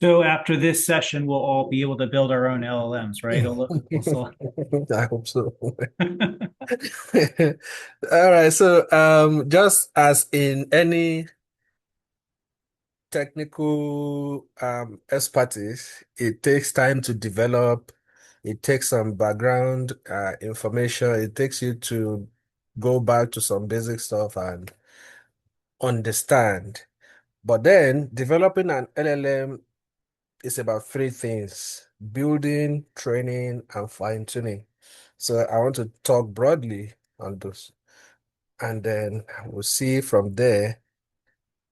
So after this session, we'll all be able to build our own LLMs, right? Olusola? I hope so. All right, so just as in any technical expertise, it takes time to develop. It takes some background information. It takes you to go back to some basic stuff and understand. But then developing an LLM is about three things: building, training, and fine-tuning. So I want to talk broadly on those. And then we'll see from there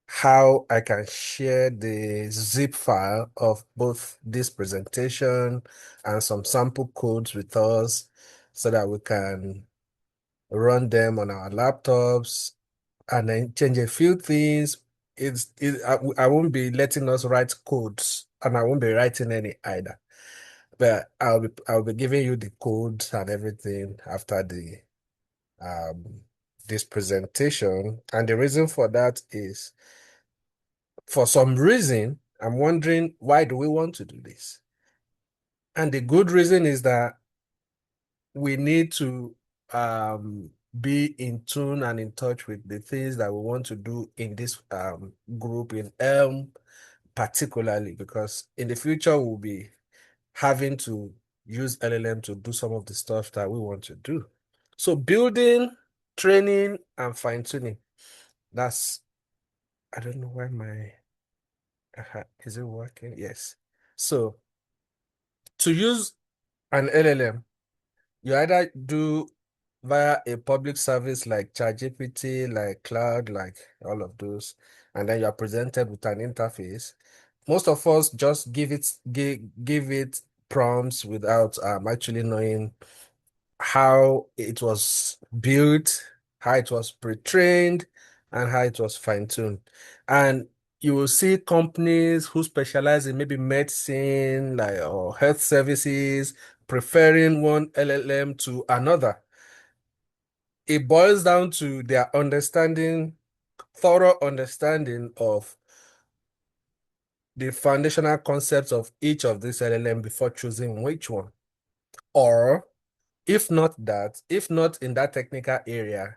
how I can share the zip file of both this presentation and some sample codes with us so that we can run them on our laptops and then change a few things. I won't be letting us write codes and I won't be writing any either. But I'll be giving you the codes and everything after the um this presentation. And the reason for that is for some reason, I'm wondering why do we want to do this? And the good reason is that we need to be in tune and in touch with the things that we want to do in this group in ELM, particularly because in the future we'll be having to use LLM to do some of the stuff that we want to do. So building, training, and fine-tuning. That's, I don't know why is it working? Yes. So to use an LLM, you either do via a public service like ChatGPT, like Cloud, like all of those, and then you are presented with an interface. Most of us just give it prompts without actually knowing how it was built, how it was pre-trained, and how it was fine-tuned. And you will see companies who specialize in maybe medicine, like or health services, preferring one LLM to another. It boils down to their understanding, thorough understanding of the foundational concepts of each of these LLM before choosing which one. Or if not in that technical area,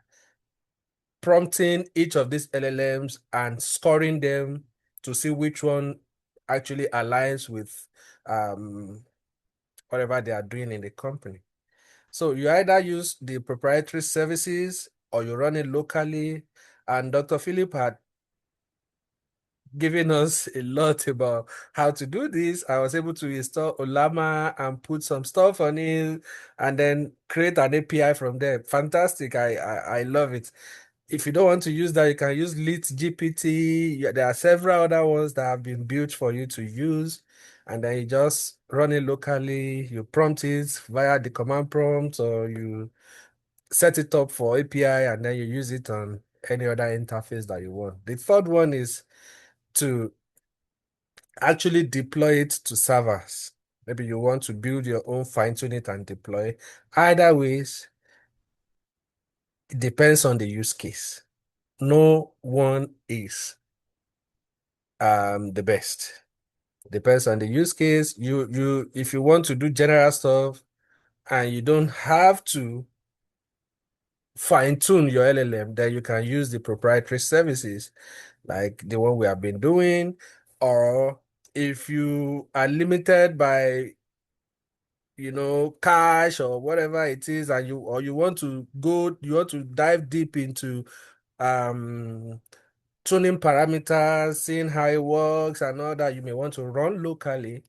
prompting each of these LLMs and scoring them to see which one actually aligns with um, whatever they are doing in the company. So you either use the proprietary services or you run it locally. And Dr. Philip had given us a lot about how to do this. I was able to install Olama and put some stuff on it and then create an API from there. Fantastic. I love it. If you don't want to use that, you can use Lit GPT. There are several other ones that have been built for you to use. And then you just run it locally. You prompt it via the command prompt, or you set it up for API and then you use it on any other interface that you want. The third one is to actually deploy it to servers. Maybe you want to build your own, fine tune it and deploy. Either ways, it depends on the use case. No one is the best. Depends on the use case. You if you want to do general stuff and you don't have to fine tune your LLM, then you can use the proprietary services like the one we have been doing. Or if you are limited by cash or whatever it is, and you want to dive deep into um tuning parameters, seeing how it works and all that, you may want to run locally.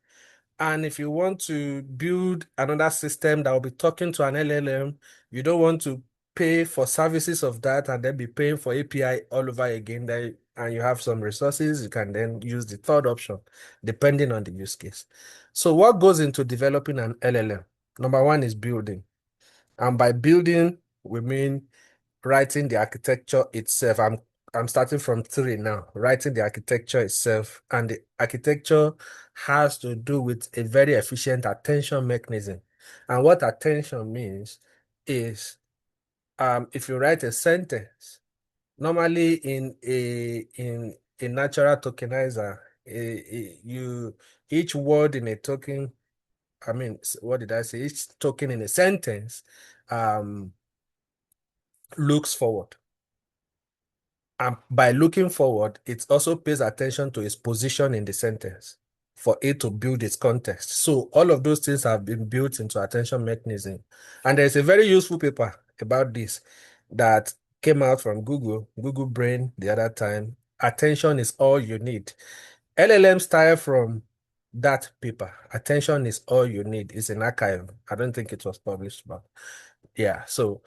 And if you want to build another system that will be talking to an LLM, you don't want to pay for services of that and then be paying for API all over again. Then, and you have some resources, you can then use the third option, depending on the use case. So, what goes into developing an LLM? Number one is building. And by building, we mean writing the architecture itself. I'm starting from three now, writing the architecture itself. And the architecture has to do with a very efficient attention mechanism. And what attention means is if you write a sentence, normally in a natural tokenizer, You each word in a token, I mean, what did I say? Each token in a sentence um looks forward. And by looking forward, it also pays attention to its position in the sentence for it to build its context. So all of those things have been built into attention mechanism. And there's a very useful paper about this that came out from Google Brain the other time. Attention is all you need. LLM style from that paper. Attention is all you need. It's an archive. I don't think it was published, but yeah. So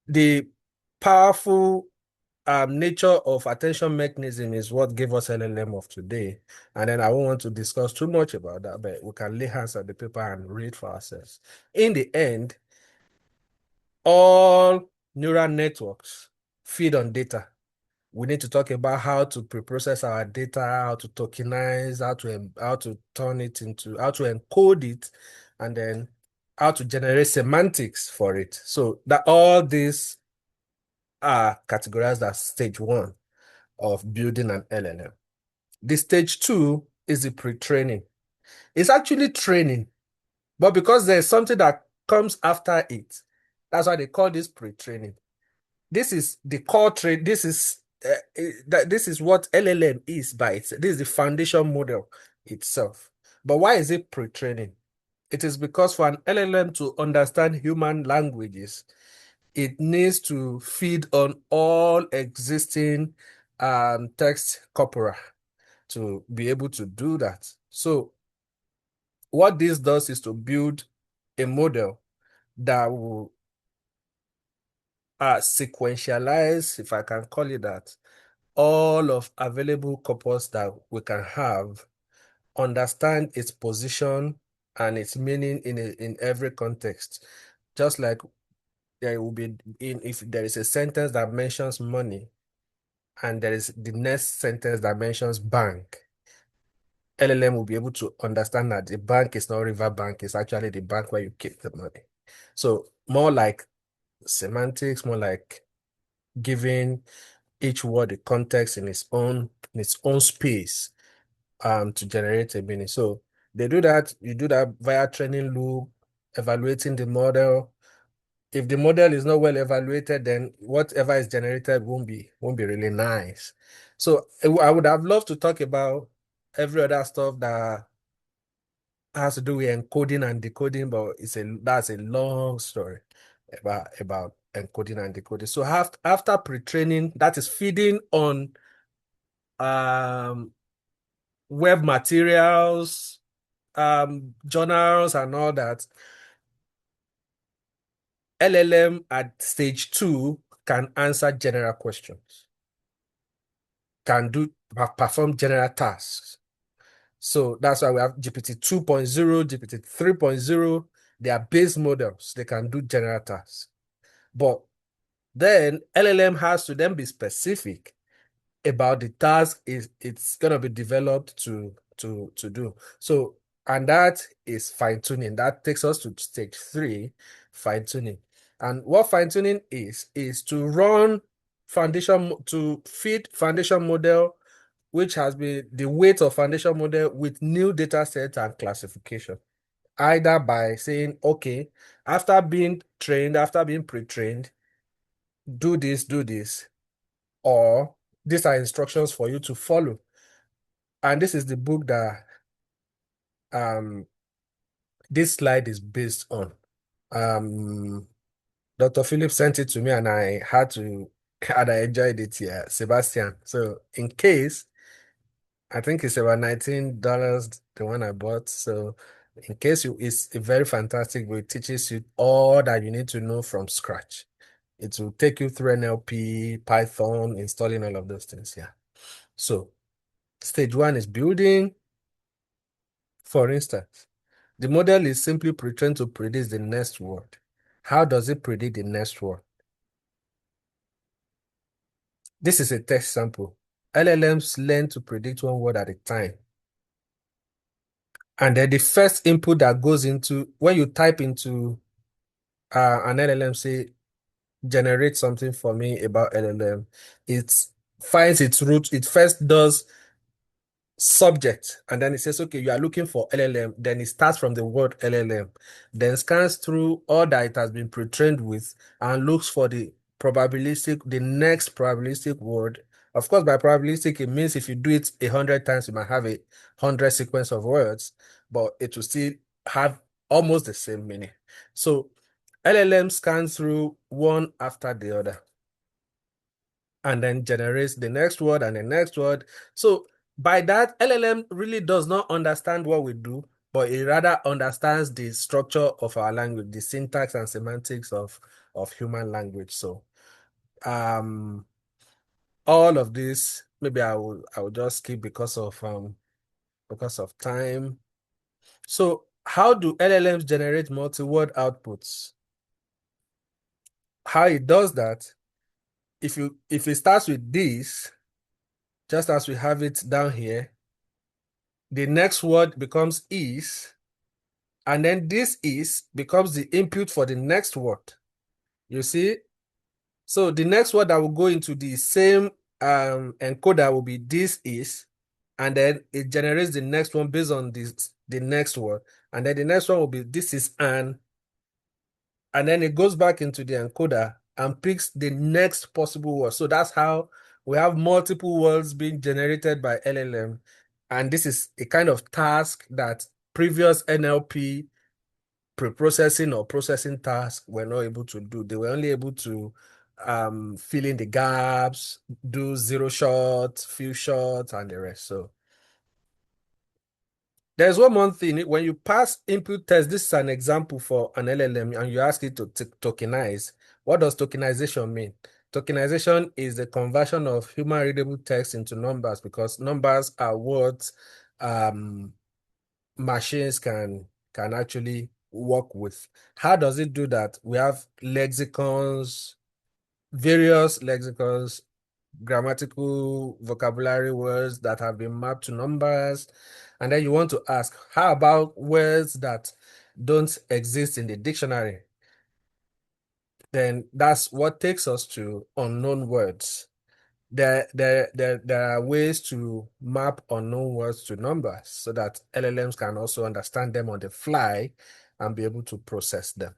the powerful nature of attention mechanism is what gave us LLM of today. And then I won't want to discuss too much about that, but we can lay hands on the paper and read for ourselves. In the end, all neural networks feed on data. We need to talk about how to pre-process our data, how to tokenize, how to turn it into, how to encode it, and then how to generate semantics for it. So that all these are categorized as stage one of building an LLM. The stage two is the pre-training. It's actually training, but because there's something that comes after it, that's why they call this pre-training. This is the core train. This is what LLM is by itself. This is the foundation model itself. But why is it pre-training? It is because for an LLM to understand human languages, it needs to feed on all existing text corpora to be able to do that. So what this does is to build a model that will sequentialize, if I can call it that, all of available corpus that we can have, understand its position and its meaning in every context. Just like there will be in if there is a sentence that mentions money and there is the next sentence that mentions bank, LLM will be able to understand that the bank is not River Bank, it's actually the bank where you keep the money. So more like semantics, more like giving each word a context in its own space to generate a meaning. So they do that, you do that via training loop, evaluating the model. If the model is not well evaluated, then whatever is generated won't be really nice. So I would have loved to talk about every other stuff that has to do with encoding and decoding, but that's a long story about encoding and decoding. So after pre-training, that is feeding on um web materials, journals and all that. LLM at stage two can answer general questions, can perform general tasks. So that's why we have GPT 2.0, GPT 3.0. They are base models. They can do general tasks. But then LLM has to then be specific about the task it's gonna be developed to do. So, and that is fine-tuning. That takes us to stage three, fine-tuning. And what fine-tuning is to run to feed foundation model, which has been the weight of foundation model with new data sets and classification. Either by saying, okay, after being pre-trained, do this, or these are instructions for you to follow. And this is the book that um this slide is based on. Um Dr. Philip sent it to me and I had to and I enjoyed it here, Sebastian. So in case I think it's about $19, the one I bought. So in case it's a very fantastic book. It teaches you all that you need to know from scratch. It will take you through NLP, Python, installing all of those things. Yeah. So stage one is building. For instance, the model is simply pre-trained to predict the next word. How does it predict the next word? This is a text sample. LLMs learn to predict one word at a time. And then the first input that goes into, when you type into an LLM, say, generate something for me about LLM, it finds its root. It first does subject, and then it says, okay, you are looking for LLM, then it starts from the word LLM, then scans through all that it has been pre-trained with and looks for the next probabilistic word. Of course, by probabilistic, it means if you do it 100 times, you might have 100 sequence of words, but it will still have almost the same meaning. So LLM scans through one after the other and then generates the next word and the next word. So by that, LLM really does not understand what we do, but it rather understands the structure of our language, the syntax and semantics of human language. So um all of this, maybe I will just skip because of time. So how do LLMs generate multi-word outputs? How it does that, if it starts with this, just as we have it down here, the next word becomes is, and then this is becomes the input for the next word. You see? So the next word that will go into the same encoder will be this is, and then it generates the next one based on the next word. And then the next one will be this is and then it goes back into the encoder and picks the next possible word. So that's how we have multiple words being generated by LLM. And this is a kind of task that previous NLP pre-processing or processing tasks were not able to do. They were only able to fill in the gaps, do zero shots, few shots, and the rest. So there's one more thing. When you pass input test, this is an example for an LLM, and you ask it to tokenize. What does tokenization mean? Tokenization is the conversion of human readable text into numbers, because numbers are what um, machines can actually work with. How does it do that? We have lexicons, various lexicons, grammatical vocabulary words that have been mapped to numbers. And then you want to ask, how about words that don't exist in the dictionary? Then that's what takes us to unknown words. There are ways to map unknown words to numbers so that LLMs can also understand them on the fly and be able to process them.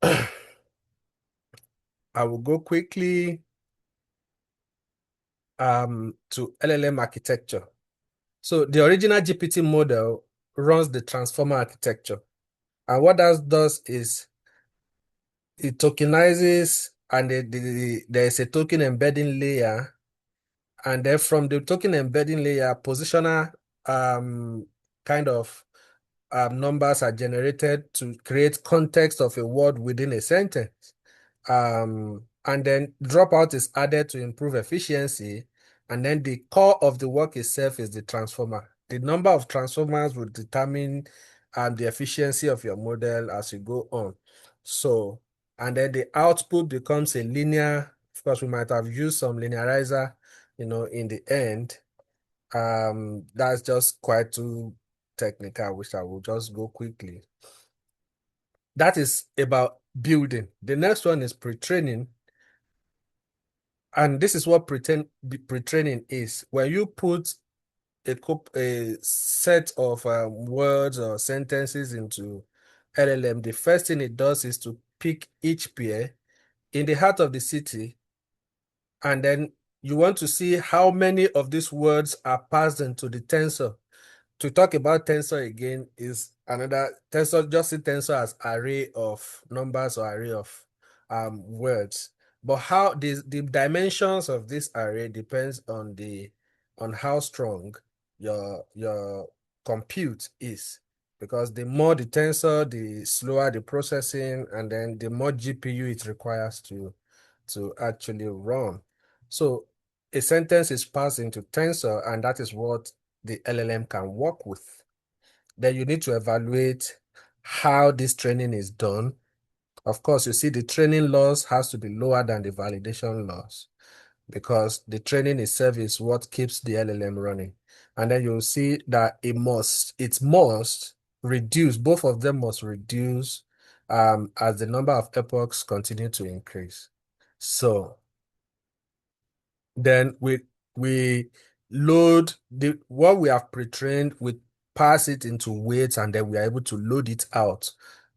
I will go quickly to LLM architecture. So the original GPT model runs the transformer architecture. And what that does is it tokenizes, and there is a token embedding layer. And then from the token embedding layer, positioner kind of numbers are generated to create context of a word within a sentence. And then dropout is added to improve efficiency. And then the core of the work itself is the transformer. The number of transformers will determine the efficiency of your model as you go on. So, and then the output becomes a linear. Of course, we might have used some linearizer, in the end. That's just quite too technical, which I will just go quickly. That is about building. The next one is pre-training. And this is what pre-training is. When you put a set of words or sentences into LLM, the first thing it does is to pick each pair in the heart of the city, and then you want to see how many of these words are passed into the tensor. To talk about tensor again is another tensor, just see tensor as array of numbers or array of words. But how the dimensions of this array depends on how strong your compute is. Because the more the tensor, the slower the processing, and then the more GPU it requires to actually run. So a sentence is passed into tensor, and that is what the LLM can work with. Then you need to evaluate how this training is done. Of course, you see the training loss has to be lower than the validation loss, because the training itself is what keeps the LLM running. And then you'll see that it must reduce, both of them must reduce as the number of epochs continue to increase. So then we load the what we have pre-trained, we pass it into weights, and then we are able to load it out.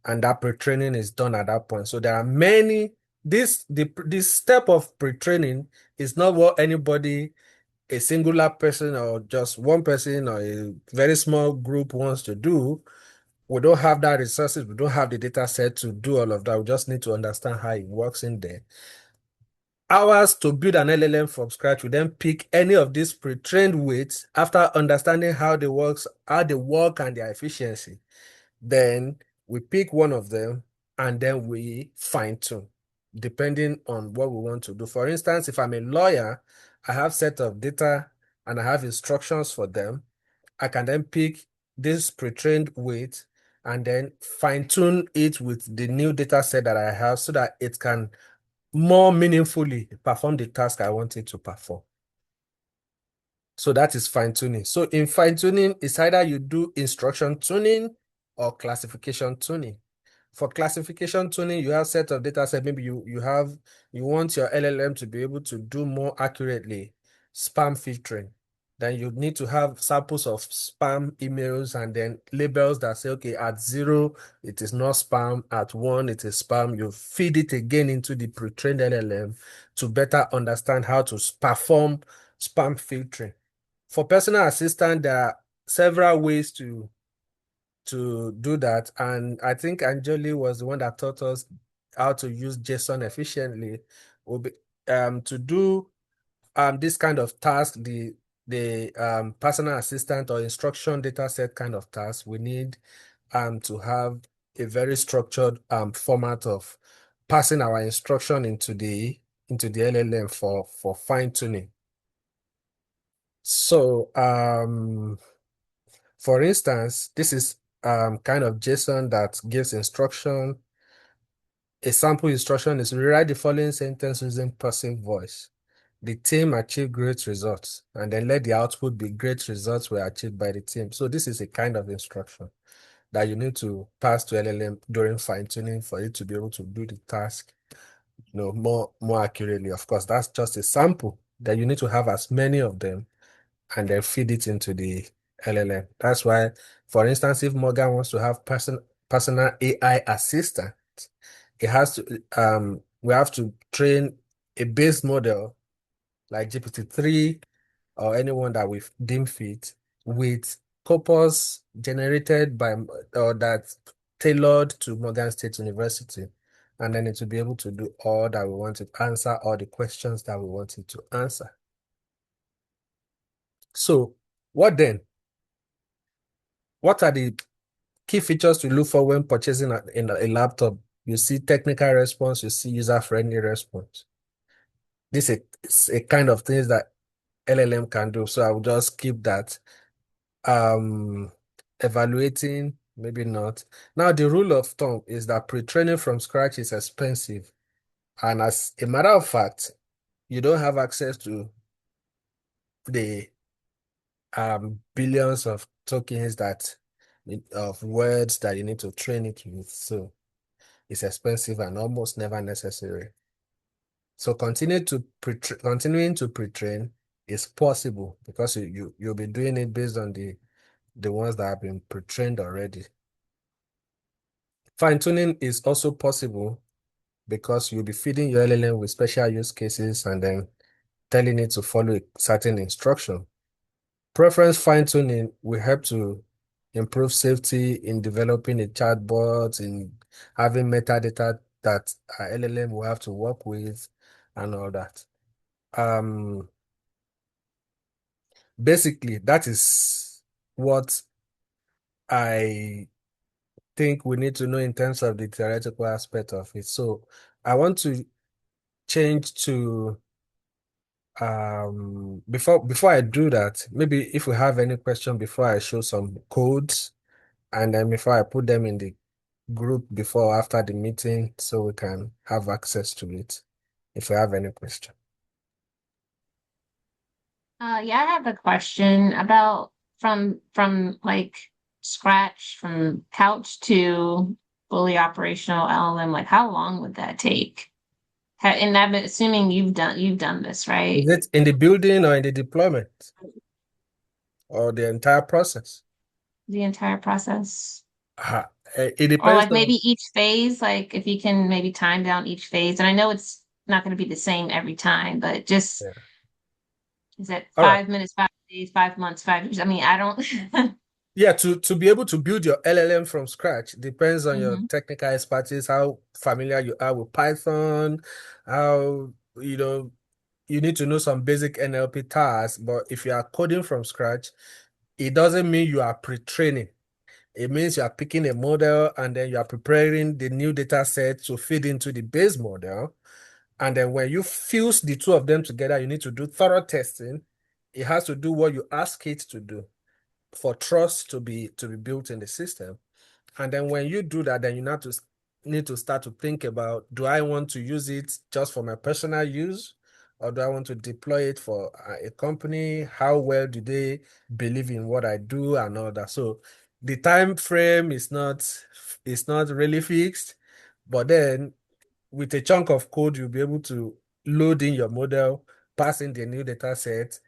And that pre-training is done at that point. So there are many, this step of pre-training is not what anybody, a singular person or just one person or a very small group wants to do. We don't have that resources, we don't have the data set to do all of that. We just need to understand how it works in there. Ours to build an LLM from scratch, we then pick any of these pre-trained weights after understanding how they work and their efficiency. Then we pick one of them and then we fine tune depending on what we want to do. For instance, if I'm a lawyer, I have set of data and I have instructions for them. I can then pick this pre-trained weight and then fine tune it with the new data set that I have so that it can more meaningfully perform the task I want it to perform. So that is fine tuning. So in fine tuning, it's either you do instruction tuning or classification tuning. For classification tuning, you have set of data set. Maybe you want your LLM to be able to do more accurately spam filtering. Then you need to have samples of spam emails and then labels that say, okay, at 0, it is not spam. At 1, it is spam. You feed it again into the pre-trained LLM to better understand how to perform spam filtering. For personal assistant, there are several ways to do that. And I think Anjali was the one that taught us how to use JSON efficiently. Will be, to do this kind of task, the personal assistant or instruction data set kind of task, we need to have a very structured format of passing our instruction into the LLM for fine tuning. So for instance, this is kind of JSON that gives instruction. A sample instruction is rewrite the following sentence using passive voice. The team achieved great results, and then let the output be great results were achieved by the team. So this is a kind of instruction that you need to pass to LLM during fine-tuning for it to be able to do the task, more accurately. Of course, that's just a sample that you need to have as many of them and then feed it into the LLM. That's why, for instance, if Morgan wants to have personal AI assistant, it has to we have to train a base model like GPT-3 or anyone that we deem fit with corpus generated by or that tailored to Morgan State University. And then it will be able to do all that we want to answer, all the questions that we want it to answer. So, what then? What are the key features to look for when purchasing a laptop? You see technical response, you see user-friendly response. This is a kind of things that LLM can do. So I will just keep that. Um, Evaluating, maybe not. Now, the rule of thumb is that pre-training from scratch is expensive. And as a matter of fact, you don't have access to the billions of tokens of words that you need to train it with. So it's expensive and almost never necessary. So continuing to pre-train is possible because you'll be doing it based on the ones that have been pre-trained already. Fine-tuning is also possible because you'll be feeding your LLM with special use cases and then telling it to follow a certain instruction. Preference fine-tuning will help to improve safety in developing a chatbot, in having metadata that our LLM will have to work with and all that. Um, Basically, that is what I think we need to know in terms of the theoretical aspect of it. So I want to change to before I do that, maybe if we have any question before I show some codes and then before I put them in the group before or after the meeting so we can have access to it if we have any question. Yeah, I have a question about from like scratch, from couch to fully operational LLM. Like, how long would that take? And I'm assuming you've done this, Is right? it in the building or in the deployment or the entire process? The entire process. It Or depends like maybe on, each phase, like if you can maybe time down each phase. And I know it's not going to be the same every time, but just yeah. is it All right. 5 minutes, 5 days, 5 months, 5 years? I mean, I don't. Yeah, to be able to build your LLM from scratch depends on your Mhm. technical expertise, how familiar you are with Python, how, you need to know some basic NLP tasks. But if you are coding from scratch, it doesn't mean you are pre-training. It means you are picking a model and then you are preparing the new data set to feed into the base model. And then when you fuse the two of them together, you need to do thorough testing. It has to do what you ask it to do for trust to be built in the system. And then when you do that, then you need to start to think about, do I want to use it just for my personal use? Or do I want to deploy it for a company? How well do they believe in what I do and all that? So the time frame is not really fixed, but then with a chunk of code, you'll be able to load in your model, pass in the new data set,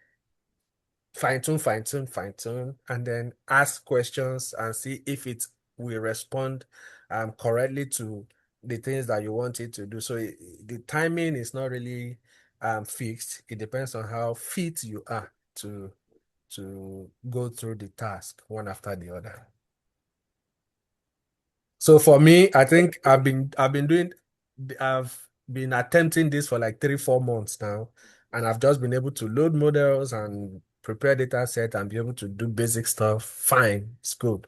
fine tune, fine tune, fine tune, and then ask questions and see if it will respond correctly to the things that you want it to do. So the timing is not really fixed. It depends on how fit you are to go through the task one after the other. So for me, I think I've been attempting this for like 3, 4 months now, and I've just been able to load models and prepare data set and be able to do basic stuff. Fine, it's good.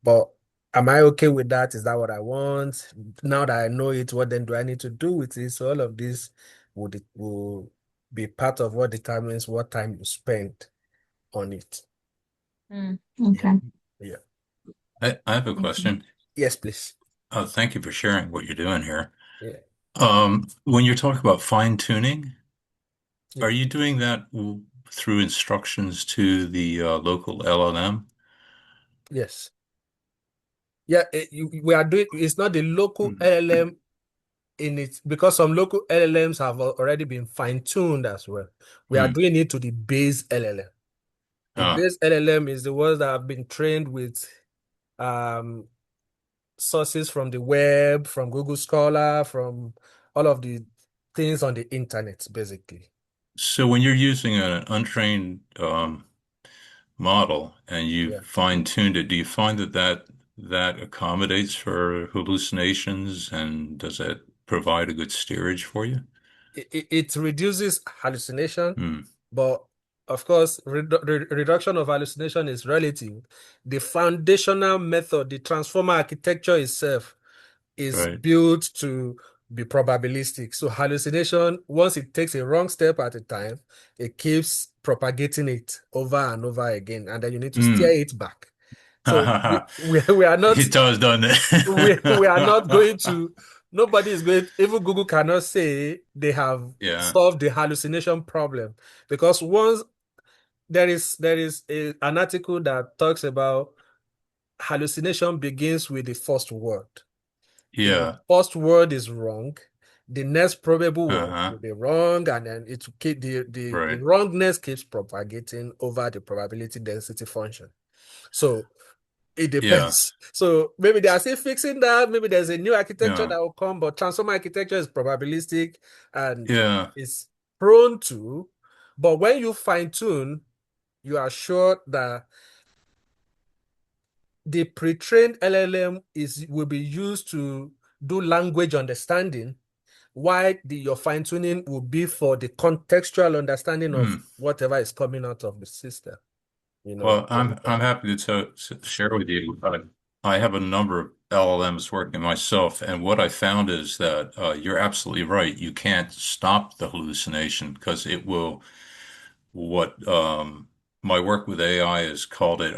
But am I okay with that? Is that what I want? Now that I know it, what then do I need to do with it? So all of this will be part of what determines what time you spend on it. Yeah. Okay. Yeah. I have a Thank you. question. Yes, please. Thank you for sharing what you're doing here. Yeah. When you're talking about fine tuning, Yeah. are you doing that through instructions to the local LLM? Yes. Yeah, we are doing it's not the local Hmm. LLM in it because some local LLMs have already been fine-tuned as well. We are Hmm. doing it to the base LLM. The Ah, base LLM is the ones that have been trained with um, sources from the web, from Google Scholar, from all of the things on the internet, basically. so when you're using an untrained model and you Yeah. fine-tuned it, do you find that accommodates for hallucinations and does it provide a good steerage for you? It reduces hallucination, Hmm. but of course, reduction of hallucination is relative. The foundational method, the transformer architecture itself, is Right. built to be probabilistic. So hallucination, once it takes a wrong step at a time, it keeps propagating it over and over again, and then you need to steer Hmm. it back. So we are not It does, doesn't we are not going it? to nobody is going even Google cannot say they have Yeah. solved the hallucination problem because once there is an article that talks about hallucination begins with the first word. If the Yeah. first word is wrong, the next probable word Uh-huh. will be wrong, and then it will keep the Right. wrongness keeps propagating over the probability density function. So it Yeah. depends. So maybe they are still fixing that. Maybe there's a new architecture Yeah. that will come, but transformer architecture is probabilistic and Yeah. is prone to. But when you fine tune, you are sure that the pre-trained LLM will be used to do language understanding, while your fine tuning will be for the contextual understanding of Hmm. whatever is coming out of the system. Well, Over I'm time. happy to share with you. I have a number of LLMs working myself, and what I found is that you're absolutely right. You can't stop the hallucination because it will. What my work with AI has called it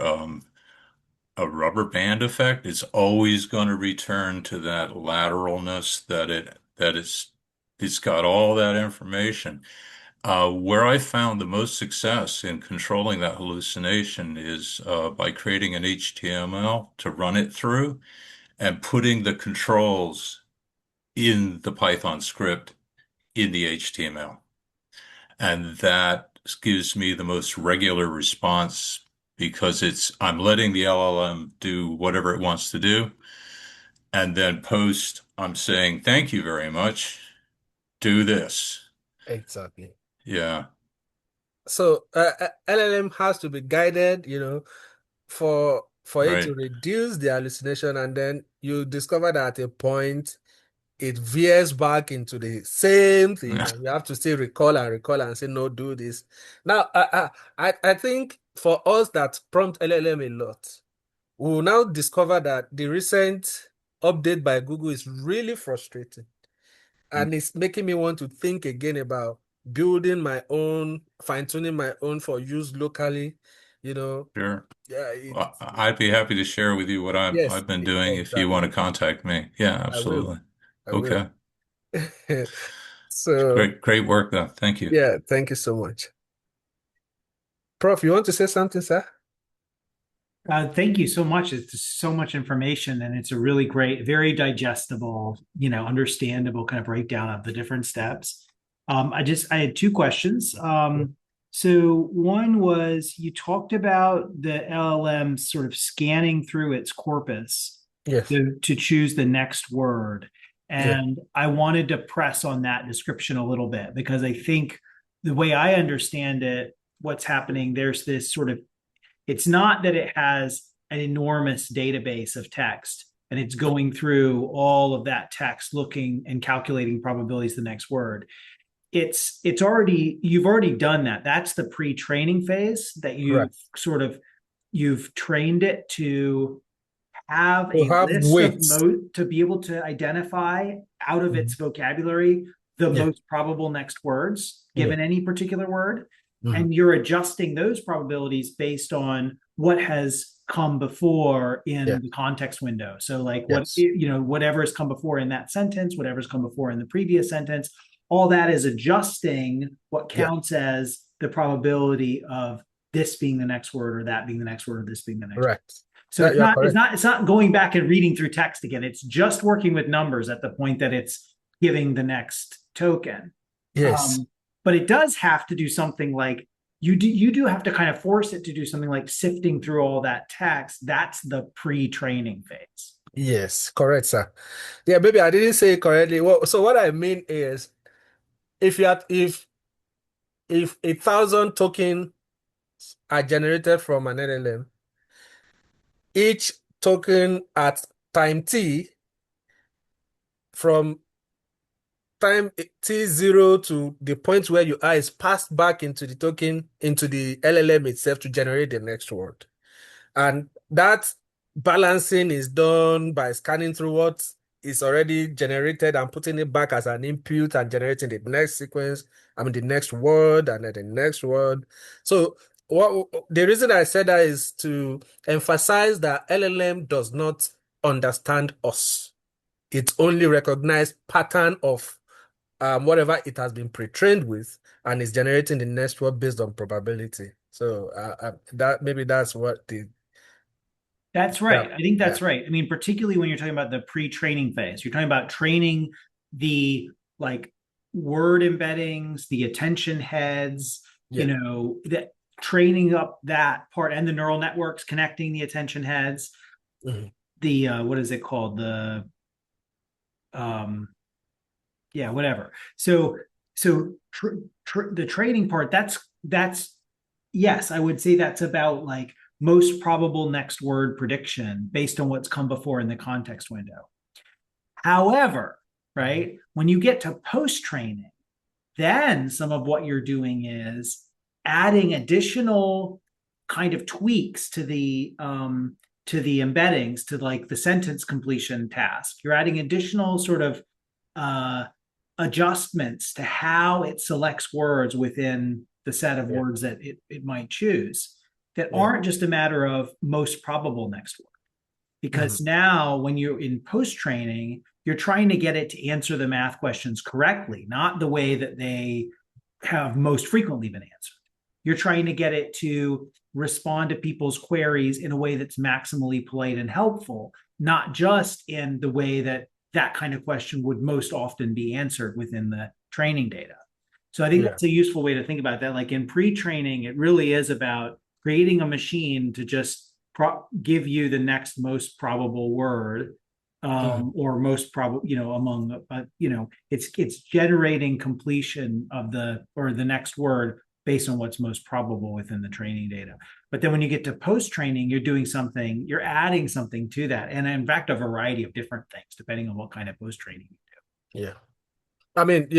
a rubber band effect. It's always going to return to that lateralness it's got all that information. Where I found the most success in controlling that hallucination is by creating an HTML to run it through and putting the controls in the Python script in the HTML. And that gives me the most regular response because I'm letting the LLM do whatever it wants to do. And then post, I'm saying, thank you very much. Do this. Exactly. Yeah, So LLM has to be guided, for it to right. reduce the hallucination, and then you discover that at a point it veers back into the same thing, and you have to still recall and say, no, do this. Now, I think for us that prompt LLM a lot, we will now discover that the recent update by Google is really frustrating. And it's making me want to think again about building my own, fine-tuning my own for use locally. You know, Sure. yeah, Well, I'd be happy to share with you what yes, I've been doing if you want exactly. to contact me. Yeah, I will. absolutely. I will. Okay. So, Great work though. Thank you. yeah, thank you so much. Prof, you want to say something, sir? Thank you so much. It's so much information, and it's a really great, very digestible, understandable kind of breakdown of the different steps. I had two questions. So one was you talked about the LLM sort of scanning through its corpus Yes. to choose the next word. Yeah. And I wanted to press on that description a little bit because I think the way I understand it, what's happening, there's this sort of it's not that it has an enormous database of text and it's going through all of that text looking and calculating probabilities the next word. It's already you've already done that. That's the pre-training phase that Correct. you've trained it to have To a have list of weights. to be able to identify out of its Mhm. vocabulary the Yeah. most probable next words Yeah. given any particular word. Mhm. And you're adjusting those probabilities based on what has come before Yeah. in the context window. So like Yes. whatever has come before in that sentence, whatever's come before in the previous sentence, all that is adjusting what Yeah. counts as the probability of this being the next word or that being the next word or this being the next word. Correct. So That it's you're not correct. going back and reading through text again. It's just working with numbers at the point that it's giving the next token. Yes. Um, but it does have to do something like you do have to kind of force it to do something like sifting through all that text. That's the pre-training phase. Yes. Correct, sir. Yeah, maybe I didn't say it correctly. Well, so what I mean is if 1,000 tokens are generated from an LLM, each token at time t from time t0 to the point where you are is passed back into the token into the LLM itself to generate the next word. And that balancing is done by scanning through what is already generated and putting it back as an input and generating the next sequence, the next word and then the next word. So the reason I said that is to emphasize that LLM does not understand us. It only recognizes pattern of whatever it has been pre-trained with and is generating the next word based on probability. So that's what the That's yeah, right. I think yeah, that's right. I mean, particularly when you're talking about the pre-training phase, you're talking about training the like word embeddings, the attention heads, yeah. that training up that part and the neural networks connecting the attention heads. Mhm. The what is it called? The yeah, whatever. The training part, that's yes, I would say that's about like most probable next word prediction based on what's come before in the context window. However, right, when you get to post training, then some of what you're doing is adding additional kind of tweaks to the embeddings to like the sentence completion task. You're adding additional sort of uh, adjustments to how it selects words within the set of Yeah, words that it might choose that yeah. aren't just a matter of most probable next word. Mhm. Because now, when you're in post training, you're trying to get it to answer the math questions correctly, not the way that they have most frequently been answered. You're trying to get it to respond to people's queries in a way that's maximally polite and helpful, not just in the way that that kind of question would most often be answered within training data. So I think Yeah. that's a useful way to think about that. Like in pre-training, it really is about creating a machine to just give you the next most probable word, or most probable, among, it's generating completion of the next word based on what's most probable within the training data. But then when you get to post-training, you're adding something to that. And in fact, a variety of different things, depending on what kind of post-training you do. Yeah. I mean,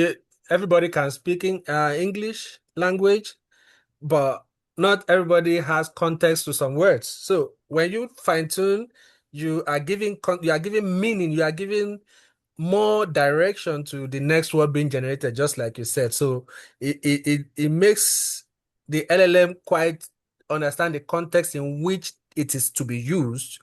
everybody can speak English language, but not everybody has context to some words. So when you fine tune, you are giving meaning, you are giving more direction to the next word being generated, just like you said. So it makes the LLM quite understand the context in which it is to be used,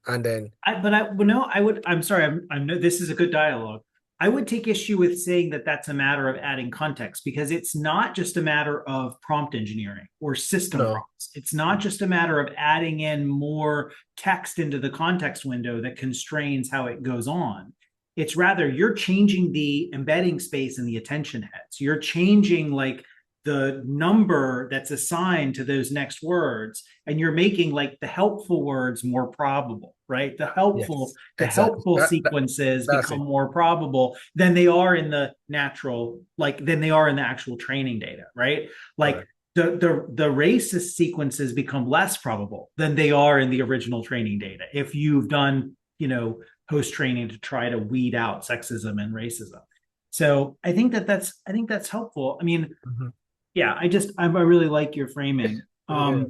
and then I'm sorry, I'm no, this is a good dialogue. I would take issue with saying that that's a matter of adding context, because it's not just a matter of prompt engineering or system no. prompts. It's not just a matter of adding in more text into the context window that constrains how it goes on. It's rather you're changing the embedding space and the attention heads. You're changing like the number that's assigned to those next words, and you're making like the helpful words more probable, right? The helpful Exactly. sequences That's become it. more probable than they are in the actual training data, right? Like Correct. the racist sequences become less probable than they are in the original training data if you've done post training to try to weed out sexism and racism. So I think that's helpful. I mean, yeah, I really like your framing. Yeah.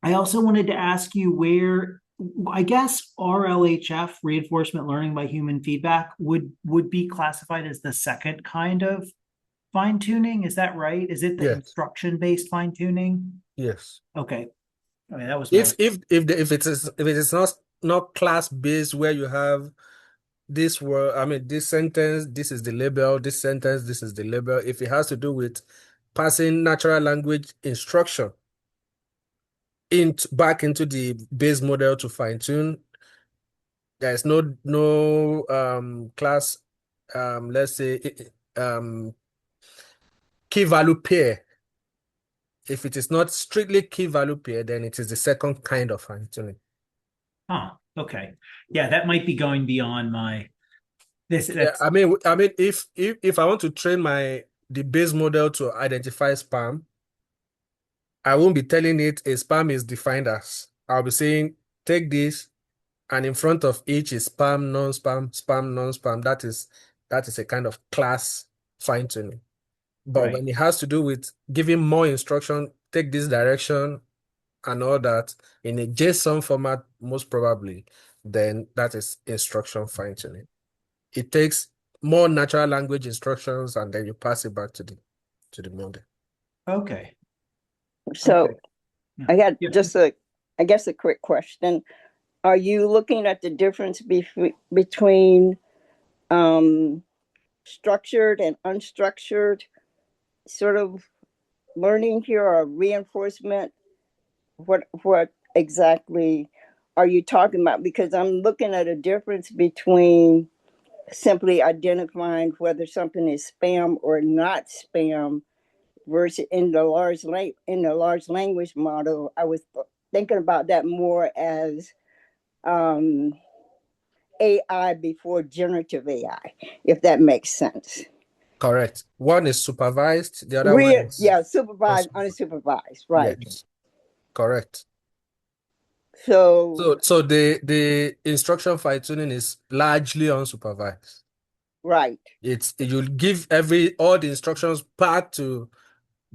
I also wanted to ask you where, I guess RLHF, reinforcement learning by human feedback, would be classified as the second kind of fine tuning. Is that right? Is it the Yes. instruction based fine tuning? Yes. Okay. I mean, that was If it is not class based, where you have this word, I mean, this sentence, this is the label, this sentence, this is the label. If it has to do with passing natural language instruction back into the base model to fine tune, there's no class, let's say key value pair. If it is not strictly key value pair, then it is the second kind of fine tuning. Okay. Yeah, that might be going beyond my this. Yeah, I mean, if I want to train the base model to identify spam, I won't be telling it a spam is defined as. I'll be saying, take this, and in front of each is spam, non-spam, spam, non-spam. That is a kind of class fine tuning. But Right. when it has to do with giving more instruction, take this direction and all that in a JSON format, most probably, then that is instruction fine tuning. It takes more natural language instructions and then you pass it back to the model. Okay. So Okay. Yeah. I got Yeah. just I guess a quick question. Are you looking at the difference between structured and unstructured sort of learning here, or reinforcement? What exactly are you talking about? Because I'm looking at a difference between simply identifying whether something is spam or not spam versus in the large language model. I was thinking about that more as AI before generative AI, if that makes sense. Correct. One is supervised, the other one is Supervised, unsupervised, right? yes, correct. So So the instruction fine tuning is largely unsupervised. right. You'll give all the instructions back to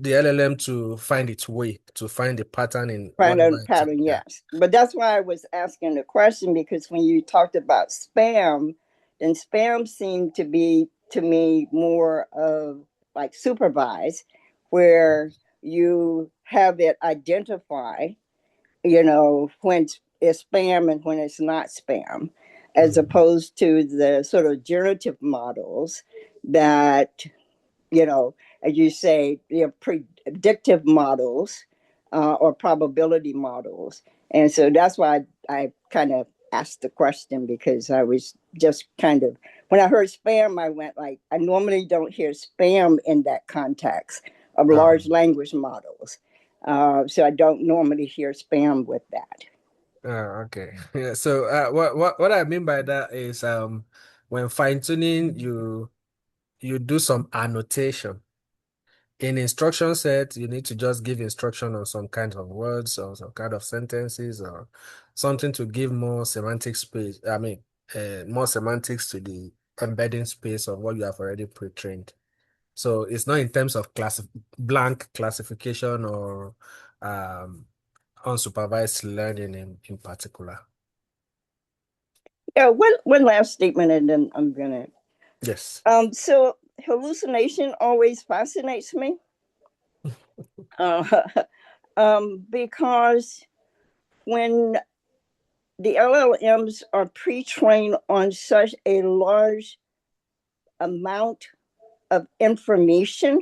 the LLM to find its way, to find the pattern in whatever Pattern, yeah. yes. But that's why I was asking the question, because when you talked about spam, then spam seemed to be to me more of like supervised, where you have it identify, when it's spam and when it's not spam, as opposed to the sort of generative models that, as you say, predictive models or probability models. And so that's why I kind of ask the question because I was just kind of, when I heard spam, I went like, I normally don't hear spam in that context of large language models. So I don't normally hear spam with that. Okay. Yeah. So what I mean by that is when fine-tuning you do some annotation. In instruction set, you need to just give instruction on some kind of words or some kind of sentences or something to give more semantic space. I mean, more semantics to the embedding space of what you have already pre-trained. So it's not in terms of blank classification or um, unsupervised learning in particular. Yeah, one last statement and then I'm gonna. Yes. So hallucination always fascinates me. Because when the LLMs are pre-trained on such a large amount of information,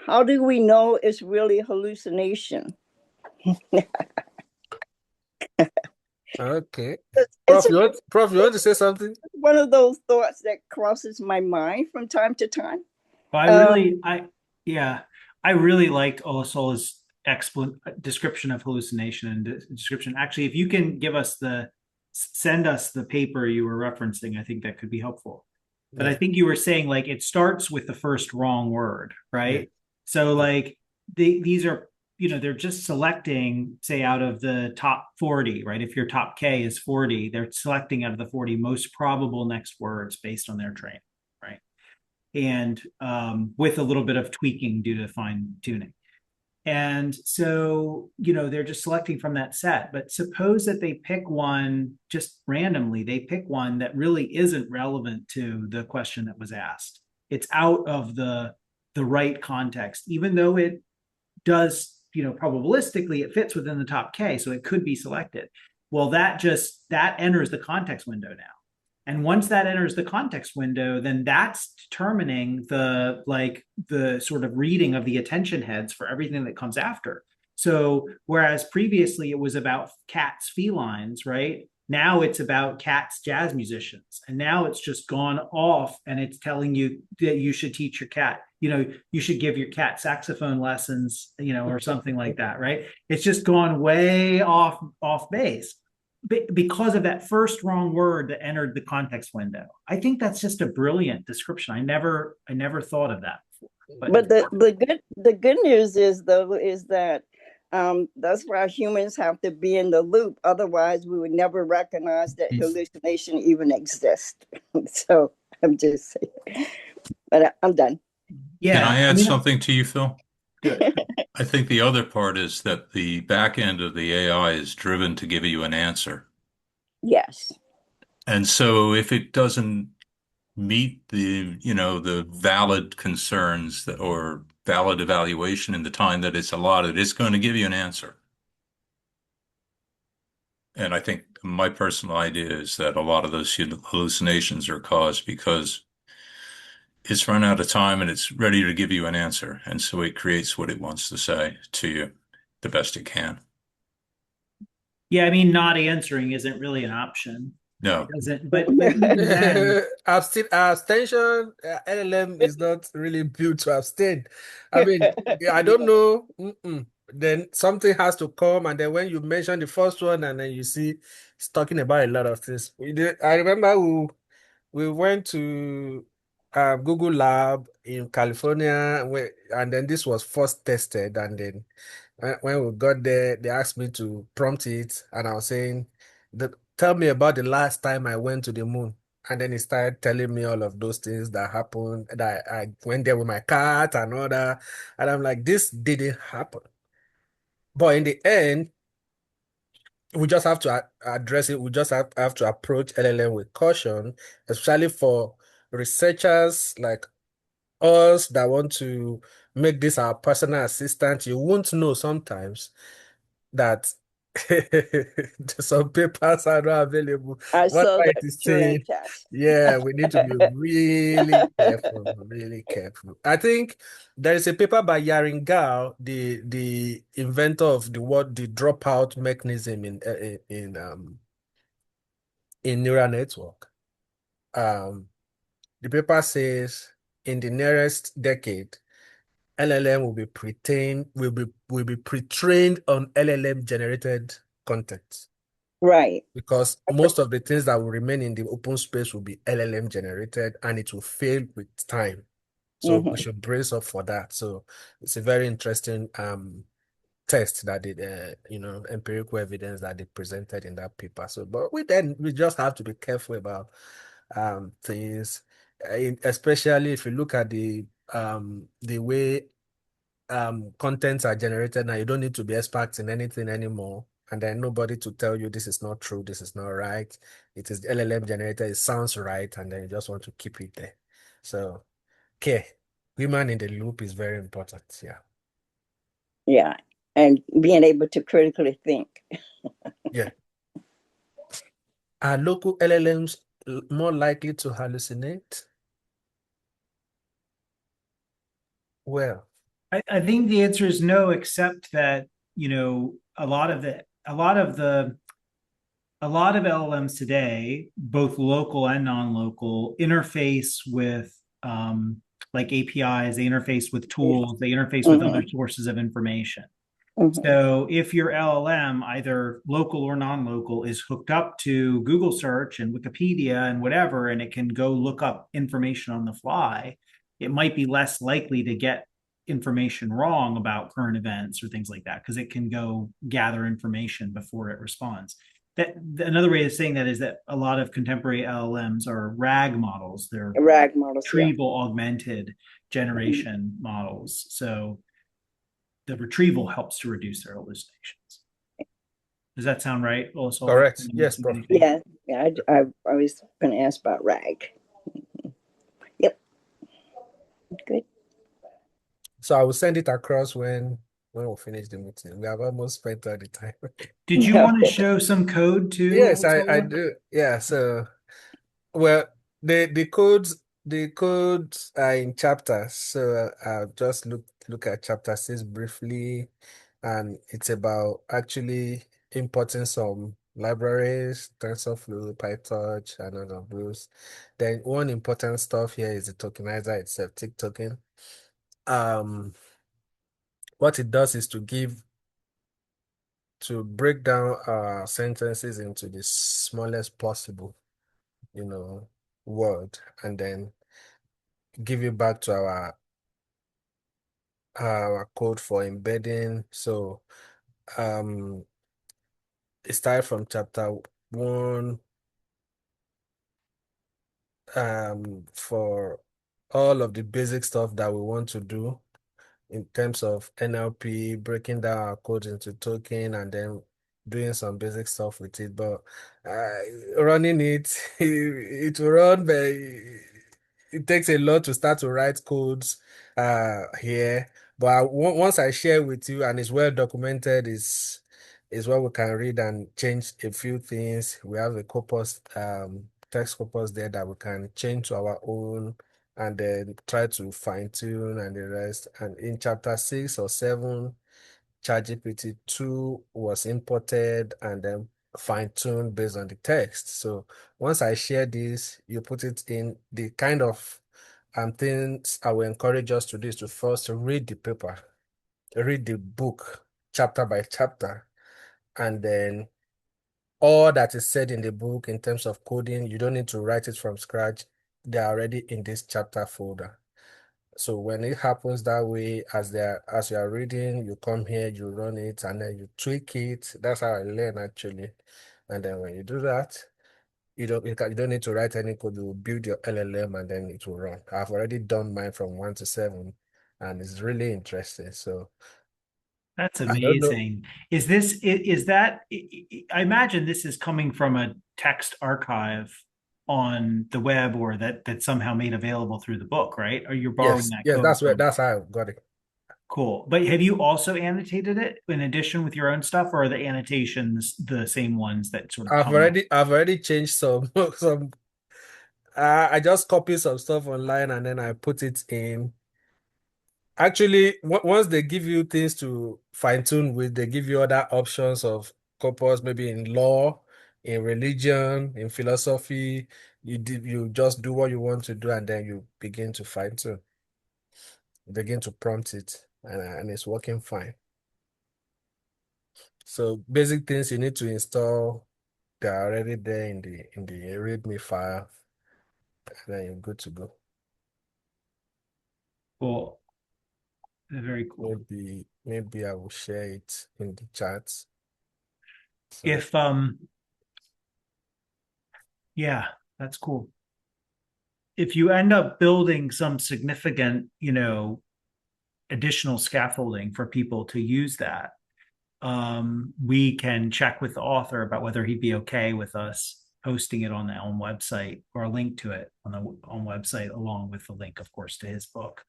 how do we know it's really hallucination? Okay. It's Prof, you want to say something? one of those thoughts that crosses my mind from time to time. Well, I really liked Olusola's description of hallucination and description. Actually, if you can send us the paper you were referencing, I think that could be helpful. But I think you were saying like it starts with the first wrong word, right? Yeah. So like these are, they're just selecting, say, out of the top 40, right? If your top K is 40, they're selecting out of the 40 most probable next words based on their training, right? And with a little bit of tweaking due to fine tuning. And so, they're just selecting from that set. But suppose that they pick one just randomly, they pick one that really isn't relevant to the question that was asked. It's out of the right context, even though it does, probabilistically, it fits within the top K, so it could be selected. Well, that enters the context window now. And once that enters the context window, then that's determining the sort of reading of the attention heads for everything that comes after. So whereas previously it was about cats, felines, right? Now it's about cats, jazz musicians. And now it's just gone off and it's telling you that you should teach your cat, you should give your cat saxophone lessons, or something like that, right? It's just gone way off base because of that first wrong word that entered the context window. I think that's just a brilliant description. I never thought of that before. But the good news is that that's why humans have to be in the loop. Otherwise, we would never recognize that hallucination even exists. So I'm just saying, but I'm done. Yeah. Can I add something to you, Phil? Good. I think the other part is that the back end of the AI is driven to give you an answer. Yes. And so if it doesn't meet the valid concerns or valid evaluation in the time that it's allotted, it's going to give you an answer. And I think my personal idea is that a lot of those hallucinations are caused because it's run out of time and it's ready to give you an answer. And so it creates what it wants to say to you the best it can. Yeah, I mean, not answering isn't really an option. No. It doesn't, but even then, Abstention, LLM is not really built to abstain. I mean, I don't know. Then something has to come, and then when you mention the first one, and then you see it's talking about a lot of things. I remember we went to Google Lab in California, and then this was first tested, and then when we got there, they asked me to prompt it, and I was saying, "Tell me about the last time I went to the moon." And then he started telling me all of those things that happened. That I went there with my cat and all that, and I'm like, "This didn't happen." But in the end, we just have to address it. We just have to approach LLM with caution, especially for researchers like us that want to make this our personal assistant. You won't know sometimes that some papers are not available. I saw Whatever that it is too in the saying, chat. yeah, we need to be really careful, really careful. I think there is a paper by Yarin Gao, the inventor of the dropout mechanism in neural network. The paper says in the nearest decade, LLM will be pre-trained on LLM generated content Right. because most of the things that will remain in the open space will be LLM generated and it will fail with time. So we should brace up for that. So it's a very interesting test that did empirical evidence that they presented in that paper. So but we just have to be careful about things, especially if you look at the way contents are generated now. You don't need to be experts in anything anymore. And then nobody to tell you this is not true, this is not right. It is LLM generated, it sounds right, and then you just want to keep it there. So, okay, human in the loop is very important. Yeah. Yeah. And being able to critically think. Yeah. Are local LLMs more likely to hallucinate? Well, I think the answer is no, except that, a lot of LLMs today, both local and non-local, interface with like APIs, they interface with tools, they interface with other sources of information. So if your LLM, either local or non-local, is hooked up to Google search and Wikipedia and whatever, and it can go look up information on the fly, it might be less likely to get information wrong about current events or things like that, because it can go gather information before it responds. That another way of saying that is that a lot of contemporary LLMs are RAG models. They're RAG models, retrieval augmented generation models. So the retrieval helps to reduce their hallucinations. Does that sound right, Olusola? correct. Yes, Prof. Yeah. I was going to ask about RAG. Yep. Good. So I will send it across when we finish the meeting. We have almost spent all the time. Did you want to show some code too? Yes, I Olusola? do. Yeah, so well, the codes are in chapters. So I'll just look at chapter 6 briefly, and it's about actually importing some libraries, TensorFlow, PyTorch, and all of those. Then one important stuff here is the tokenizer itself, tick token. What it does is to break down sentences into the smallest possible, word, and then give it back to our code for embedding. So it started from chapter 1 for all of the basic stuff that we want to do in terms of NLP, breaking down our code into token, and then doing some basic stuff with it. But running it, it will run, but it takes a lot to start to write codes here. But once I share with you and it's well documented, is what we can read and change a few things. We have a corpus, text corpus there that we can change to our own and then try to fine tune and the rest. And in chapter 6 or 7, ChatGPT 2 was imported and then fine tuned based on the text. So once I share this, you put it in the kind of things I will encourage us to do is to first read the paper, read the book chapter by chapter, and then all that is said in the book in terms of coding, you don't need to write it from scratch. They're already in this chapter folder. So when it happens that way, as you are reading, you come here, you run it, and then you tweak it. That's how I learn actually. And then when you do that, you don't need to write any code. You build your LLM and then it will run. I've already done mine from 1 to 7, and it's really interesting. So That's I don't know. amazing. Is that, I imagine this is coming from a text archive on the web, or that's somehow made available through the book, right? Or you're borrowing Yes, that yes, code from. that's how I got it. Cool. But have you also annotated it in addition with your own stuff, or are the annotations the same ones that sort of come up? I've already changed some some. I just copy some stuff online and then I put it in. Actually, once they give you things to fine tune with, they give you other options of corpus, maybe in law, in religion, in philosophy. You just do what you want to do and then you begin to fine tune, begin to prompt it, and it's working fine. So basic things you need to install, they're already there in the README file, and then you're good to go. Cool. Very cool. Maybe I will share it in the chat. So If yeah, that's cool. If you end up building some significant, additional scaffolding for people to use that, we can check with the author about whether he'd be okay with us posting it on the ELM website, or a link to it on the ELM website, along with the link, of course, to his book.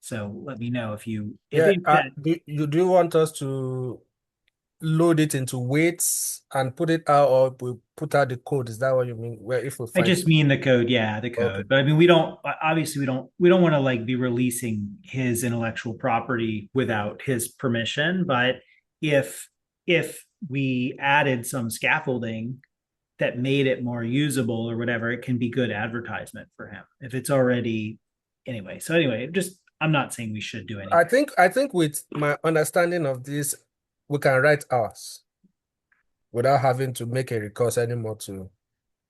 So let me know if yeah, that. do you want us to load it into weights and put it out, or we put out the code? Is that what you mean? Where if we I find just mean the code, yeah, the okay. code. But I mean, we don't obviously we don't want to like be releasing his intellectual property without his permission. But if we added some scaffolding that made it more usable or whatever, it can be good advertisement for him if it's already anyway. So anyway, just I'm not saying we should do anything. I think with my understanding of this, we can write ours without having to make a recourse anymore to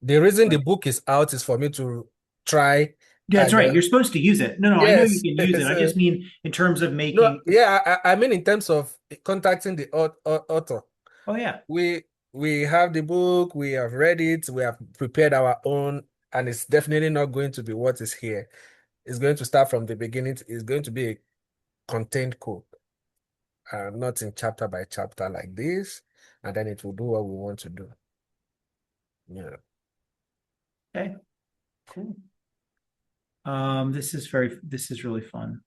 the reason the book is out is for me to try That's and right. then You're supposed to use it. No, I know you yes. can use it. I So, just mean in terms of no, making. yeah, I mean in terms of contacting the author. Oh yeah. We have the book, we have read it, we have prepared our own, and it's definitely not going to be what is here. It's going to start from the beginning. It's going to be a contained code, not in chapter by chapter like this, and then it will do what we want to do. Yeah. Okay. Cool. This is really fun.